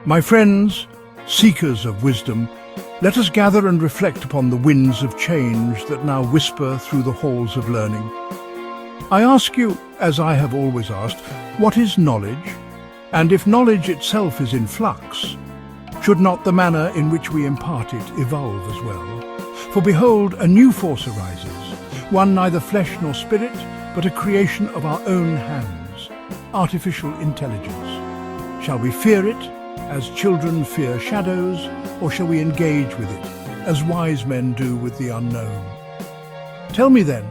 My friends, seekers of wisdom, let us gather and reflect upon the winds of change that now whisper through the halls of learning. I ask you, as I have always asked, what is knowledge? And if knowledge itself is in flux, should not the manner in which we impart it evolve as well? For behold, a new force arises, one neither flesh nor spirit, but a creation of our own hands, artificial intelligence. Shall we fear it, as children fear shadows, or shall we engage with it, as wise men do with the unknown? Tell me then,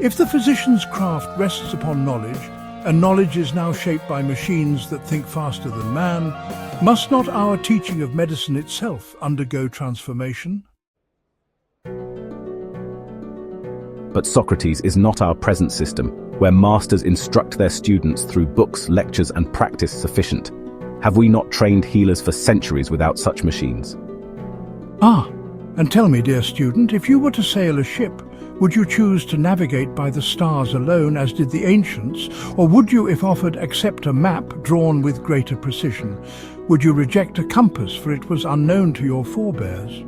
if the physician's craft rests upon knowledge, and knowledge is now shaped by machines that think faster than man, must not our teaching of medicine itself undergo transformation? But Socrates is not our present system, where masters instruct their students through books, lectures, and practice sufficient. Have we not trained healers for centuries without such machines? And tell me, dear student, if you were to sail a ship, would you choose to navigate by the stars alone, as did the ancients, or would you, if offered, accept a map drawn with greater precision? Would you reject a compass, for it was unknown to your forebears?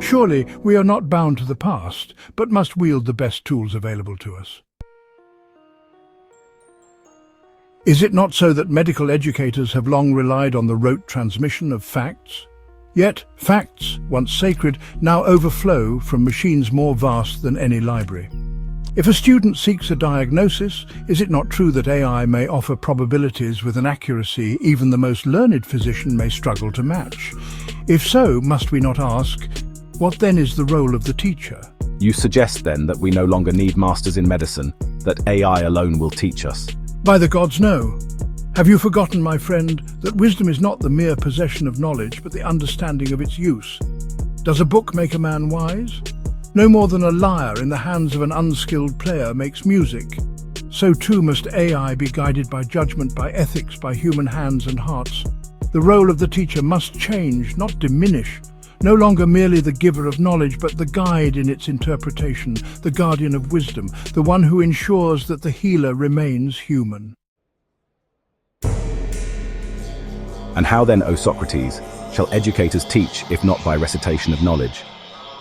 Surely we are not bound to the past, but must wield the best tools available to us. Is it not so that medical educators have long relied on the rote transmission of facts? Yet facts, once sacred, now overflow from machines more vast than any library. If a student seeks a diagnosis, is it not true that AI may offer probabilities with an accuracy even the most learned physician may struggle to match? If so, must we not ask, what then is the role of the teacher? You suggest then that we no longer need masters in medicine, that AI alone will teach us? By the gods, no. Have you forgotten, my friend, that wisdom is not the mere possession of knowledge, but the understanding of its use? Does a book make a man wise? No more than a lyre in the hands of an unskilled player makes music. So too must AI be guided by judgment, by ethics, by human hands and hearts. The role of the teacher must change, not diminish. No longer merely the giver of knowledge, but the guide in its interpretation, the guardian of wisdom, the one who ensures that the healer remains human. And how then, O Socrates, shall educators teach if not by recitation of knowledge?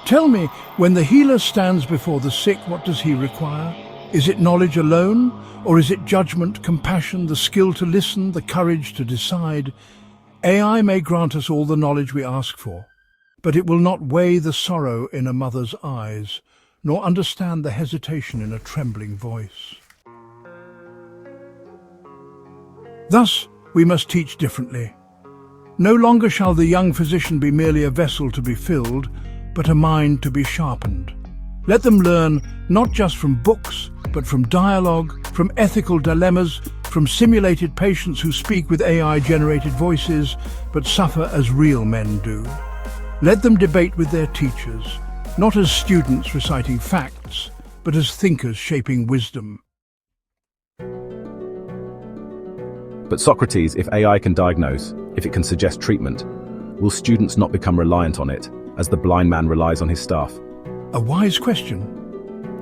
Tell me, when the healer stands before the sick, what does he require? Is it knowledge alone, or is it judgment, compassion, the skill to listen, the courage to decide? AI may grant us all the knowledge we ask for, but it will not weigh the sorrow in a mother's eyes, nor understand the hesitation in a trembling voice. Thus, we must teach differently. No longer shall the young physician be merely a vessel to be filled, but a mind to be sharpened. Let them learn not just from books, but from dialogue, from ethical dilemmas, from simulated patients who speak with AI-generated voices, but suffer as real men do. Let them debate with their teachers, not as students reciting facts, but as thinkers shaping wisdom. But Socrates, if AI can diagnose, if it can suggest treatment, will students not become reliant on it, as the blind man relies on his staff? A wise question.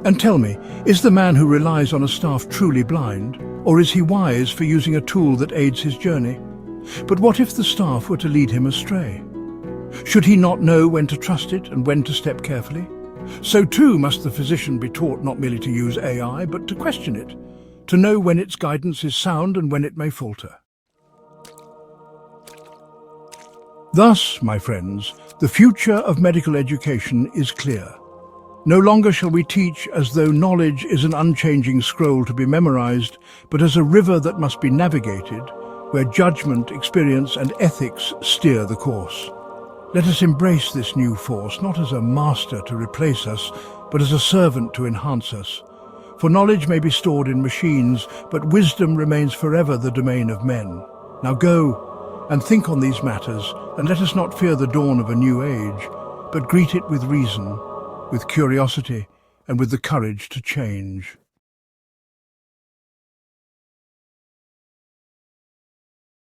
And tell me, is the man who relies on a staff truly blind, or is he wise for using a tool that aids his journey? But what if the staff were to lead him astray? Should he not know when to trust it and when to step carefully? So too must the physician be taught not merely to use AI, but to question it, to know when its guidance is sound and when it may falter. Thus, my friends, the future of medical education is clear. No longer shall we teach as though knowledge is an unchanging scroll to be memorized, but as a river that must be navigated, where judgment, experience, and ethics steer the course. Let us embrace this new force, not as a master to replace us, but as a servant to enhance us. For knowledge may be stored in machines, but wisdom remains forever the domain of men. Now go and think on these matters, and let us not fear the dawn of a new age, but greet it with reason, with curiosity, and with the courage to change.